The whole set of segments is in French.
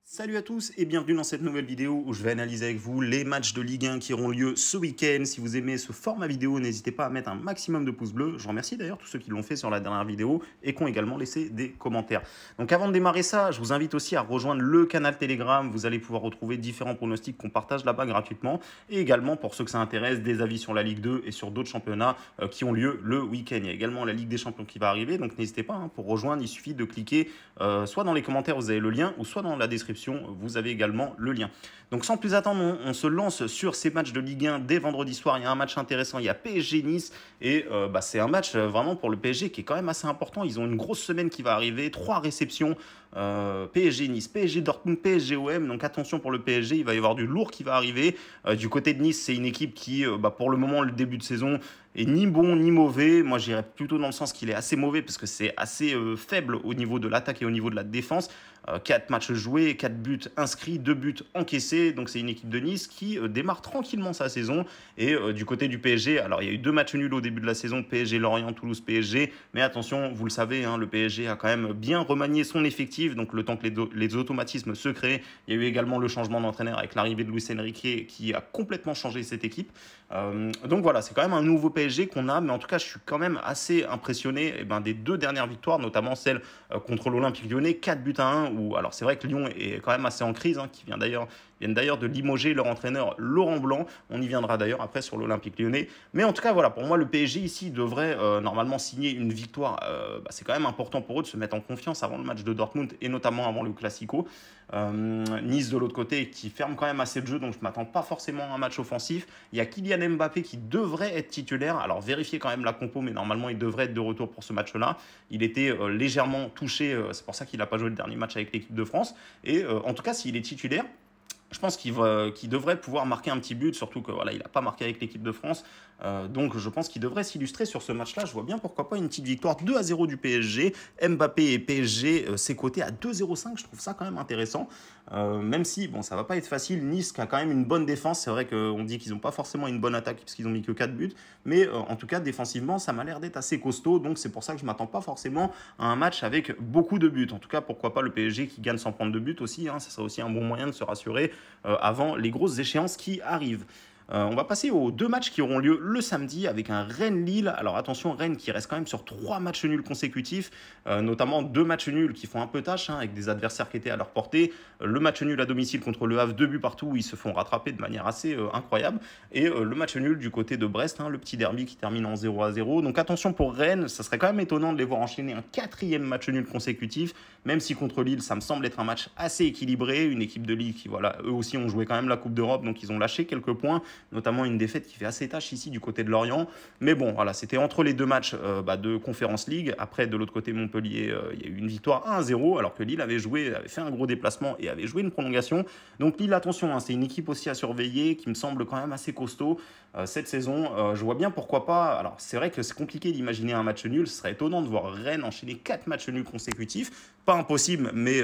Salut à tous et bienvenue dans cette nouvelle vidéo où je vais analyser avec vous les matchs de Ligue 1 qui auront lieu ce week-end. Si vous aimez ce format vidéo, n'hésitez pas à mettre un maximum de pouces bleus. Je remercie d'ailleurs tous ceux qui l'ont fait sur la dernière vidéo et qui ont également laissé des commentaires. Donc avant de démarrer ça, je vous invite aussi à rejoindre le canal Telegram. Vous allez pouvoir retrouver différents pronostics qu'on partage là-bas gratuitement. Et également, pour ceux que ça intéresse, des avis sur la Ligue 2 et sur d'autres championnats qui ont lieu le week-end. Il y a également la Ligue des Champions qui va arriver, donc n'hésitez pas, pour rejoindre, il suffit de cliquer soit dans les commentaires, vous avez le lien, ou soit dans la description, vous avez également le lien. Donc sans plus attendre, on se lance sur ces matchs de Ligue 1 dès vendredi soir. Il y a un match intéressant, il y a PSG Nice et c'est un match vraiment pour le PSG qui est quand même assez important. Ils ont une grosse semaine qui va arriver, 3 réceptions, PSG Nice, PSG Dortmund, PSG OM. Donc attention pour le PSG, il va y avoir du lourd qui va arriver. Du côté de Nice, c'est une équipe qui pour le moment, le début de saison est ni bon ni mauvais. Moi j'irais plutôt dans le sens qu'il est assez mauvais parce que c'est assez faible au niveau de l'attaque et au niveau de la défense. 4 matchs joués, 4 buts inscrits, 2 buts encaissés. Donc c'est une équipe de Nice qui démarre tranquillement sa saison. Et du côté du PSG, alors il y a eu 2 matchs nuls au début de la saison, PSG Lorient, Toulouse PSG. Mais attention, vous le savez, le PSG a quand même bien remanié son effectif. Donc le temps que les automatismes se créent, il y a eu également le changement d'entraîneur avec l'arrivée de Luis Enrique qui a complètement changé cette équipe. Donc voilà, c'est quand même un nouveau PSG qu'on a. Mais en tout cas, je suis quand même assez impressionné des 2 dernières victoires, notamment celle contre l'Olympique Lyonnais, 4 buts à 1. Alors c'est vrai que Lyon est quand même assez en crise, qui viennent d'ailleurs de limoger leur entraîneur Laurent Blanc. On y viendra d'ailleurs après sur l'Olympique Lyonnais. Mais en tout cas, voilà, pour moi, le PSG ici devrait normalement signer une victoire. C'est quand même important pour eux de se mettre en confiance avant le match de Dortmund et notamment avant le Classico. Nice de l'autre côté qui ferme quand même assez de jeu, donc je ne m'attends pas forcément à un match offensif. Il y a Kylian Mbappé qui devrait être titulaire. Alors vérifiez quand même la compo, mais normalement il devrait être de retour pour ce match-là. Il était légèrement touché, c'est pour ça qu'il n'a pas joué le dernier match avec l'équipe de France. Et en tout cas, s'il est titulaire, je pense qu'il devrait pouvoir marquer un petit but, surtout que il n'a pas marqué avec l'équipe de France. Donc je pense qu'il devrait s'illustrer sur ce match-là. Je vois bien pourquoi pas une petite victoire 2-0 du PSG. Mbappé et PSG, c'est coté à 2,05. Je trouve ça quand même intéressant. Même si, ça va pas être facile. Nice qui a quand même une bonne défense. C'est vrai qu'on dit qu'ils n'ont pas forcément une bonne attaque parce qu'ils ont mis que 4 buts. Mais en tout cas, défensivement, ça m'a l'air d'être assez costaud. Donc c'est pour ça que je m'attends pas forcément à un match avec beaucoup de buts. En tout cas, pourquoi pas le PSG qui gagne sans prendre de buts aussi. Ça serait aussi un bon moyen de se rassurer avant les grosses échéances qui arrivent. On va passer aux 2 matchs qui auront lieu le samedi avec un Rennes-Lille. Alors attention, Rennes qui reste quand même sur 3 matchs nuls consécutifs, notamment 2 matchs nuls qui font un peu tâche avec des adversaires qui étaient à leur portée. Le match nul à domicile contre le Havre, 2 buts partout, où ils se font rattraper de manière assez incroyable. Et le match nul du côté de Brest, le petit derby qui termine en 0-0. Donc attention pour Rennes, ça serait quand même étonnant de les voir enchaîner un 4e match nul consécutif, même si contre Lille, ça me semble être un match assez équilibré. Une équipe de Lille qui, eux aussi, ont joué quand même la Coupe d'Europe, donc ils ont lâché quelques points, notamment une défaite qui fait assez tâche ici du côté de Lorient. Mais bon, voilà, c'était entre les 2 matchs de Conference League. Après, de l'autre côté, Montpellier, il y a eu une victoire 1-0, alors que Lille avait fait un gros déplacement et avait joué une prolongation. Donc Lille, attention, c'est une équipe aussi à surveiller qui me semble quand même assez costaud cette saison. Je vois bien pourquoi pas. Alors, c'est vrai que c'est compliqué d'imaginer un match nul. Ce serait étonnant de voir Rennes enchaîner 4 matchs nuls consécutifs. Pas impossible, mais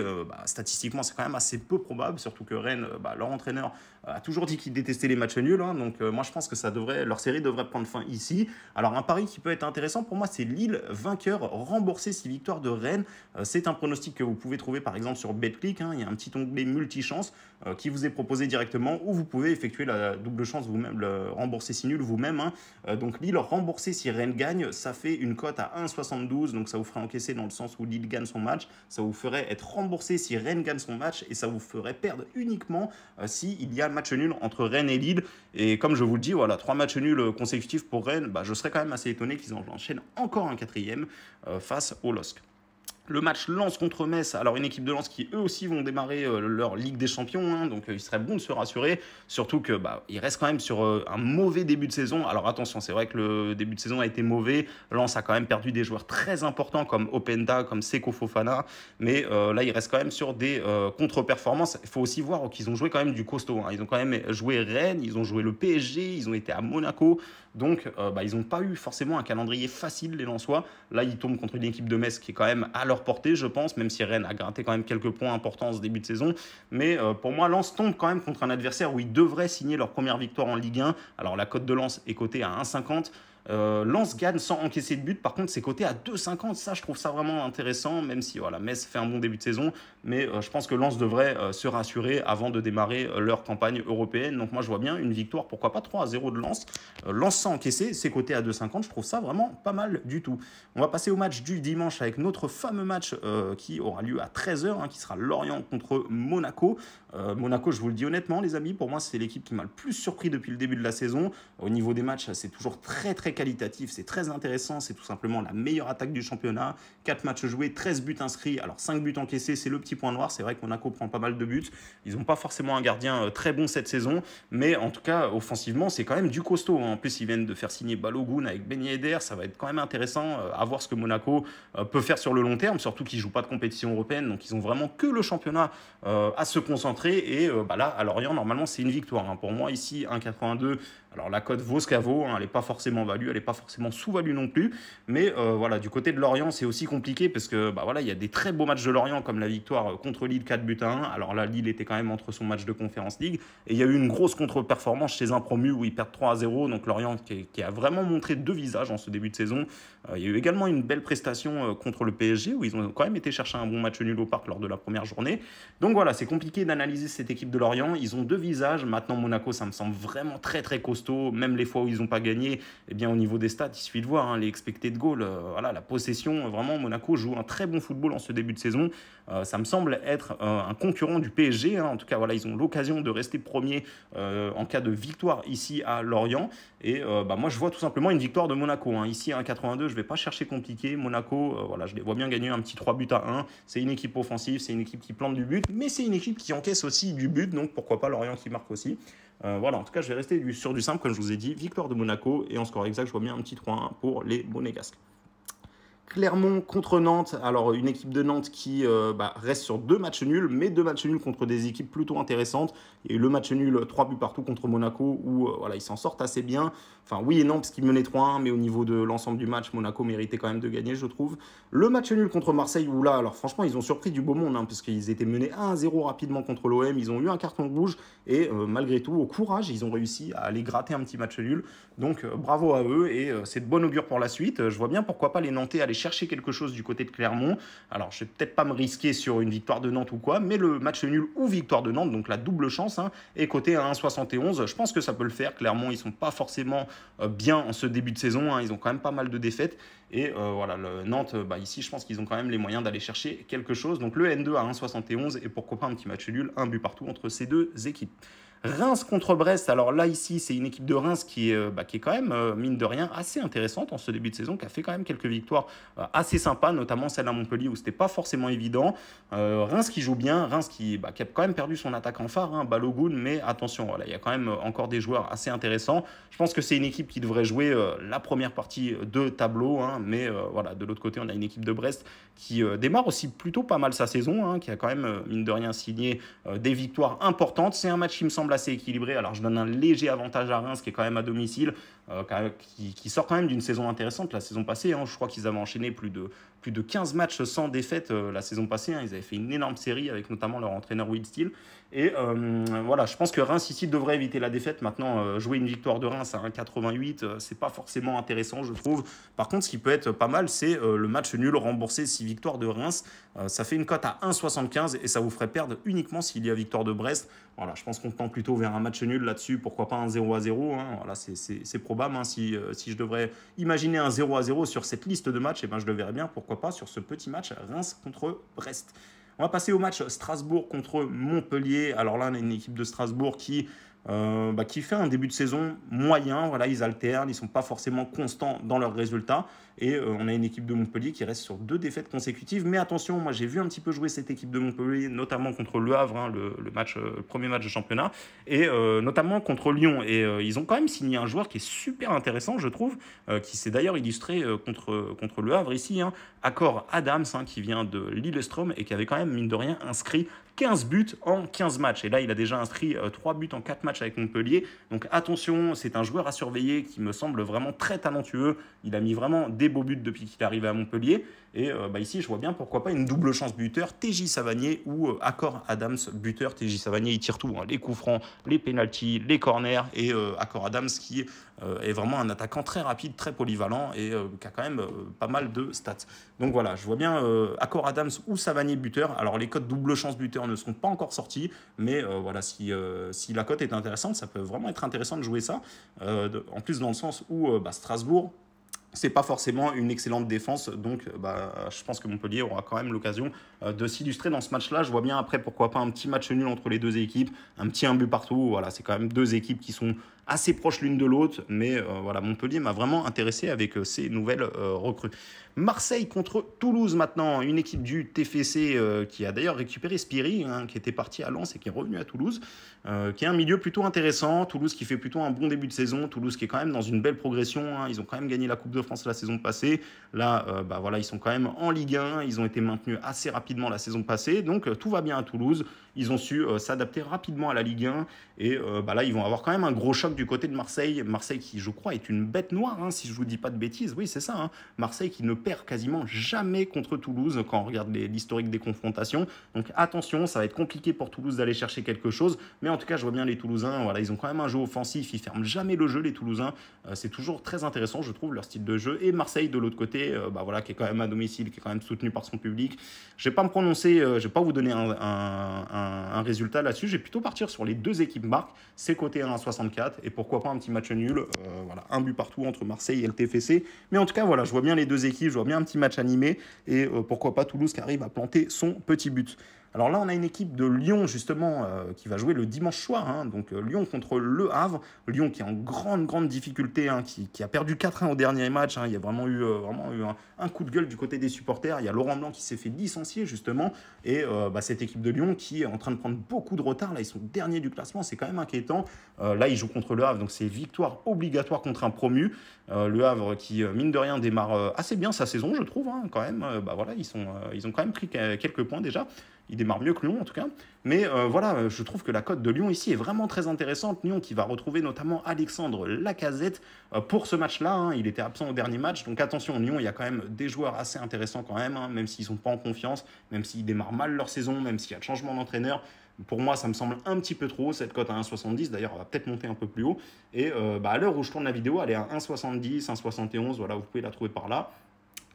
statistiquement, c'est quand même assez peu probable, surtout que Rennes, leur entraîneur, a toujours dit qu'il détestait les matchs nuls. Donc moi, je pense que leur série devrait prendre fin ici. Alors, un pari qui peut être intéressant pour moi, c'est Lille vainqueur, rembourser 6 victoires de Rennes. C'est un pronostic que vous pouvez trouver par exemple sur Betclic. Il y a un petit onglet multichance qui vous est proposé directement, où vous pouvez effectuer la double chance vous-même, le rembourser si nul vous-même. Donc Lille rembourser si Rennes gagne, ça fait une cote à 1,72. Donc ça vous ferait encaisser dans le sens où Lille gagne son match. Ça vous ferait être remboursé si Rennes gagne son match, et ça vous ferait perdre uniquement s'il y a match nul entre Rennes et Lille. Et comme je vous le dis, 3 matchs nuls consécutifs pour Rennes, je serais quand même assez étonné qu'ils en enchaînent encore un 4e face au LOSC. Le match Lens contre Metz, alors une équipe de Lens qui eux aussi vont démarrer leur Ligue des Champions, donc il serait bon de se rassurer, surtout que il reste quand même sur un mauvais début de saison. Alors attention, c'est vrai que le début de saison a été mauvais, Lens a quand même perdu des joueurs très importants comme Openda, comme Seko Fofana, mais là il reste quand même sur des contre-performances. Il faut aussi voir qu'ils ont joué quand même du costaud, ils ont quand même joué Rennes, ils ont joué le PSG, ils ont été à Monaco, donc ils n'ont pas eu forcément un calendrier facile les Lensois. Là ils tombent contre une équipe de Metz qui est quand même à leur portée, je pense, même si Rennes a gratté quand même quelques points importants en ce début de saison. Mais pour moi, Lens tombe quand même contre un adversaire où ils devraient signer leur première victoire en Ligue 1. Alors la cote de Lens est cotée à 1,50. Lens gagne sans encaisser de but. Par contre, c'est coté à 2,50. Ça, je trouve ça vraiment intéressant, même si voilà, Metz fait un bon début de saison. Mais je pense que Lens devrait se rassurer avant de démarrer leur campagne européenne. Donc moi, je vois bien une victoire, pourquoi pas 3-0 de Lens. Lens sans encaisser, c'est coté à 2,50. Je trouve ça vraiment pas mal du tout. On va passer au match du dimanche avec notre fameux match qui aura lieu à 13h, qui sera Lorient contre Monaco. Monaco, je vous le dis honnêtement, les amis, pour moi, c'est l'équipe qui m'a le plus surpris depuis le début de la saison. Au niveau des matchs, c'est toujours très très qualitatif, c'est très intéressant, c'est tout simplement la meilleure attaque du championnat. 4 matchs joués, 13 buts inscrits, alors 5 buts encaissés, c'est le petit point noir. C'est vrai que Monaco prend pas mal de buts. Ils n'ont pas forcément un gardien très bon cette saison, mais en tout cas, offensivement, c'est quand même du costaud. En plus, ils viennent de faire signer Balogun avec Ben Yedder, ça va être quand même intéressant à voir ce que Monaco peut faire sur le long terme, surtout qu'ils ne jouent pas de compétition européenne, donc ils ont vraiment que le championnat à se concentrer. Et là, à Lorient, normalement, c'est une victoire. Pour moi, ici, 1,82. Alors la cote vaut ce qu'elle vaut, elle n'est pas forcément value, elle n'est pas forcément sous-value non plus, mais voilà, du côté de Lorient, c'est aussi compliqué parce que voilà, il y a des très beaux matchs de Lorient comme la victoire contre Lille 4-1. Alors là, Lille était quand même entre son match de Conference League et il y a eu une grosse contre-performance chez un promu où ils perdent 3-0, donc Lorient qui a vraiment montré deux visages en ce début de saison. Il y a eu également une belle prestation contre le PSG où ils ont quand même été chercher un bon match nul au parc lors de la première journée. Donc voilà, c'est compliqué d'analyser cette équipe de Lorient, ils ont deux visages. Maintenant Monaco, ça me semble vraiment très très costaud. Même les fois où ils n'ont pas gagné, eh bien, au niveau des stats, il suffit de voir les expected goals, voilà, la possession. Vraiment, Monaco joue un très bon football en ce début de saison. Ça me semble être un concurrent du PSG. En tout cas, voilà, ils ont l'occasion de rester premier en cas de victoire ici à Lorient. Et moi, je vois tout simplement une victoire de Monaco. Ici, à 1,82, je ne vais pas chercher compliqué. Monaco, voilà, je les vois bien gagner un petit 3-1. C'est une équipe offensive, c'est une équipe qui plante du but, mais c'est une équipe qui encaisse aussi du but. Donc, pourquoi pas Lorient qui marque aussi. Voilà, en tout cas, je vais rester sur du simple, comme je vous ai dit, victoire de Monaco, et en score exact, je vois bien un petit 3-1 pour les Monégasques. Clermont contre Nantes, alors une équipe de Nantes qui reste sur 2 matchs nuls, mais 2 matchs nuls contre des équipes plutôt intéressantes. Il y a eu le match nul 3 buts partout contre Monaco où voilà, ils s'en sortent assez bien. Enfin oui et non parce qu'ils menaient 3-1, mais au niveau de l'ensemble du match, Monaco méritait quand même de gagner, je trouve. Le match nul contre Marseille où là, alors franchement, ils ont surpris du beau monde parce qu'ils étaient menés 1-0 rapidement contre l'OM, ils ont eu un carton rouge et malgré tout, au courage, ils ont réussi à aller gratter un petit match nul. Donc bravo à eux et c'est de bon augure pour la suite. Je vois bien pourquoi pas les Nantais aller chercher quelque chose du côté de Clermont. Alors, je vais peut-être pas me risquer sur une victoire de Nantes ou quoi, mais le match nul ou victoire de Nantes, donc la double chance, est coté à 1,71. Je pense que ça peut le faire. Clermont, ils sont pas forcément bien en ce début de saison. Ils ont quand même pas mal de défaites. Et voilà, le Nantes, ici, je pense qu'ils ont quand même les moyens d'aller chercher quelque chose. Donc, le N2 à 1,71 et pourquoi pas un petit match nul, un but partout entre ces deux équipes. Reims contre Brest, alors là ici c'est une équipe de Reims qui est quand même mine de rien assez intéressante en ce début de saison, qui a fait quand même quelques victoires assez sympas, notamment celle à Montpellier où c'était pas forcément évident. Reims qui joue bien, Reims qui a quand même perdu son attaquant phare, Balogun, mais attention, voilà, il y a quand même encore des joueurs assez intéressants. Je pense que c'est une équipe qui devrait jouer la première partie de tableau, mais voilà, de l'autre côté on a une équipe de Brest qui démarre aussi plutôt pas mal sa saison, qui a quand même mine de rien signé des victoires importantes. C'est un match qui me semble assez équilibré. Alors je donne un léger avantage à Reims qui est quand même à domicile, qui sort quand même d'une saison intéressante la saison passée. Je crois qu'ils avaient enchaîné plus de 15 matchs sans défaite la saison passée. Ils avaient fait une énorme série avec notamment leur entraîneur Will Steele. Et voilà, je pense que Reims ici devrait éviter la défaite. Maintenant, jouer une victoire de Reims à 1,88, c'est pas forcément intéressant, je trouve. Par contre, ce qui peut être pas mal, c'est le match nul remboursé 6 victoires de Reims. Ça fait une cote à 1,75 et ça vous ferait perdre uniquement s'il y a victoire de Brest. Voilà, je pense qu'on tend plutôt vers un match nul là-dessus. Pourquoi pas un 0-0 Voilà, c'est probable. Si je devrais imaginer un 0-0 sur cette liste de matchs, je le verrais bien. Pourquoi pas sur ce petit match Reims contre Brest. On va passer au match Strasbourg contre Montpellier. Alors là, on a une équipe de Strasbourg qui fait un début de saison moyen. Voilà, ils alternent, ils ne sont pas forcément constants dans leurs résultats. Et on a une équipe de Montpellier qui reste sur 2 défaites consécutives. Mais attention, moi j'ai vu un petit peu jouer cette équipe de Montpellier, notamment contre Le Havre, le premier match de championnat, et notamment contre Lyon. Et ils ont quand même signé un joueur qui est super intéressant, je trouve, qui s'est d'ailleurs illustré contre Le Havre ici, Accor Adams, qui vient de Lillestrøm et qui avait quand même, mine de rien, inscrit 15 buts en 15 matchs. Et là, il a déjà inscrit 3 buts en 4 matchs avec Montpellier. Donc attention, c'est un joueur à surveiller qui me semble vraiment très talentueux. Il a mis vraiment des beaux buts depuis qu'il est arrivé à Montpellier. Et ici, je vois bien pourquoi pas une double chance buteur, TJ Savanier ou Accor Adams buteur. TJ Savanier, il tire tout, hein, les coups francs, les pénaltys, les corners, et Accor Adams qui est vraiment un attaquant très rapide, très polyvalent et qui a quand même pas mal de stats. Donc voilà, je vois bien Accor Adams ou Savanier buteur. Alors les codes double chance buteur ne sont pas encore sortis, mais voilà, si la cote est intéressante, ça peut vraiment être intéressant de jouer ça. En plus dans le sens où Strasbourg, c'est pas forcément une excellente défense, donc je pense que Montpellier aura quand même l'occasion de s'illustrer dans ce match-là. Je vois bien après pourquoi pas un petit match nul entre les deux équipes, un petit 1 but partout. Voilà, c'est quand même deux équipes qui sont assez proches l'une de l'autre, mais voilà, Montpellier m'a vraiment intéressé avec ces nouvelles recrues. Marseille contre Toulouse maintenant, une équipe du TFC qui a d'ailleurs récupéré Spiri, hein, qui était parti à Lens et qui est revenu à Toulouse, qui est un milieu plutôt intéressant. Toulouse qui fait plutôt un bon début de saison, Toulouse qui est quand même dans une belle progression, hein. Ils ont quand même gagné la Coupe de France la saison passée. Là, voilà, ils sont quand même en Ligue 1, ils ont été maintenus assez rapidement la saison passée, donc tout va bien à Toulouse. Ils ont su s'adapter rapidement à la Ligue 1 et là, ils vont avoir quand même un gros choc du côté de Marseille. Marseille qui, je crois, est une bête noire, hein, si je ne vous dis pas de bêtises. Oui, c'est ça, hein. Marseille qui ne perd quasiment jamais contre Toulouse quand on regarde l'historique des confrontations. Donc attention, ça va être compliqué pour Toulouse d'aller chercher quelque chose. Mais en tout cas, je vois bien les Toulousains. Voilà, ils ont quand même un jeu offensif. Ils ferment jamais le jeu, les Toulousains. C'est toujours très intéressant, je trouve, leur style de jeu. Et Marseille, de l'autre côté, voilà, qui est quand même à domicile, qui est quand même soutenu par son public. Je ne vais pas me prononcer, je ne vais pas vous donner un résultat là-dessus. Je vais plutôt partir sur les deux équipes marques. C'est côté 1,64 et pourquoi pas un petit match nul. Voilà, un but partout entre Marseille et le TFC. Mais en tout cas, voilà, je vois bien les deux équipes, je vois bien un petit match animé et pourquoi pas Toulouse qui arrive à planter son petit but. Alors là, on a une équipe de Lyon, justement, qui va jouer le dimanche soir. Hein, donc Lyon contre Le Havre. Lyon qui est en grande difficulté, hein, qui a perdu 4-1 au dernier match. Hein. Il y a vraiment eu un coup de gueule du côté des supporters. Il y a Laurent Blanc qui s'est fait licencier, justement. Et cette équipe de Lyon qui est en train de prendre beaucoup de retard. Là, ils sont derniers du classement. C'est quand même inquiétant. Là, ils jouent contre Le Havre. Donc c'est victoire obligatoire contre un promu. Le Havre qui, mine de rien, démarre assez bien sa saison, je trouve. Hein, quand même. Voilà, ils ont quand même pris quelques points déjà. Il démarre mieux que Lyon en tout cas. Mais voilà, je trouve que la cote de Lyon ici est vraiment très intéressante. Lyon qui va retrouver notamment Alexandre Lacazette pour ce match-là. Hein. Il était absent au dernier match. Donc attention, Lyon, il y a quand même des joueurs assez intéressants quand même, hein, même s'ils ne sont pas en confiance, même s'ils démarrent mal leur saison, même s'il y a de changement d'entraîneur. Pour moi, ça me semble un petit peu trop haut, cette cote à 1,70. D'ailleurs, elle va peut-être monter un peu plus haut. Et à l'heure où je tourne la vidéo, elle est à 1,70, 1,71. Voilà, vous pouvez la trouver par là.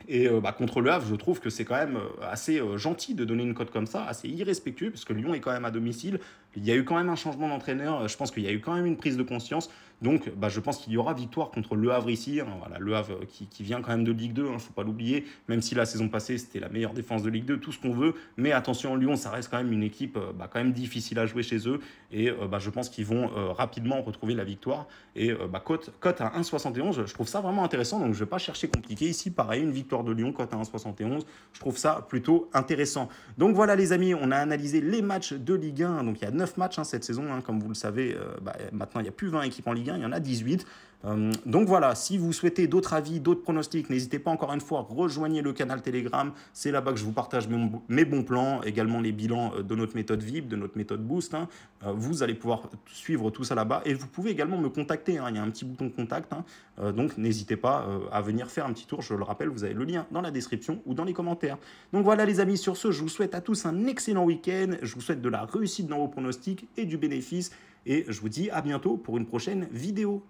Et contre Le Havre, je trouve que c'est quand même assez gentil de donner une cote comme ça, assez irrespectueux, parce que Lyon est quand même à domicile. Il y a eu quand même un changement d'entraîneur, je pense qu'il y a eu quand même une prise de conscience. Donc je pense qu'il y aura victoire contre Le Havre ici. Hein, voilà, Le Havre qui vient quand même de Ligue 2, il ne faut pas l'oublier, même si la saison passée c'était la meilleure défense de Ligue 2, tout ce qu'on veut. Mais attention, Lyon, ça reste quand même une équipe quand même difficile à jouer chez eux. Et je pense qu'ils vont rapidement retrouver la victoire. Et cote à 1,71, je trouve ça vraiment intéressant. Donc je ne vais pas chercher compliqué. Ici, pareil, une victoire de Lyon, cote à 1,71. Je trouve ça plutôt intéressant. Donc voilà les amis, on a analysé les matchs de Ligue 1. Donc il y a 9 matchs cette saison. Hein, comme vous le savez, maintenant il n'y a plus 20 équipes en Ligue 1, il y en a 18. Donc voilà, si vous souhaitez d'autres avis, d'autres pronostics, n'hésitez pas encore une fois, rejoignez le canal Telegram. C'est là-bas que je vous partage mes bons plans, également les bilans de notre méthode VIP, de notre méthode Boost. Hein. Vous allez pouvoir suivre tout ça là-bas et vous pouvez également me contacter. Hein. Il y a un petit bouton contact, hein. Donc n'hésitez pas à venir faire un petit tour. Je le rappelle, vous avez le lien dans la description ou dans les commentaires. Donc voilà les amis, sur ce, je vous souhaite à tous un excellent week-end. Je vous souhaite de la réussite dans vos pronostics et du bénéfice. Et je vous dis à bientôt pour une prochaine vidéo.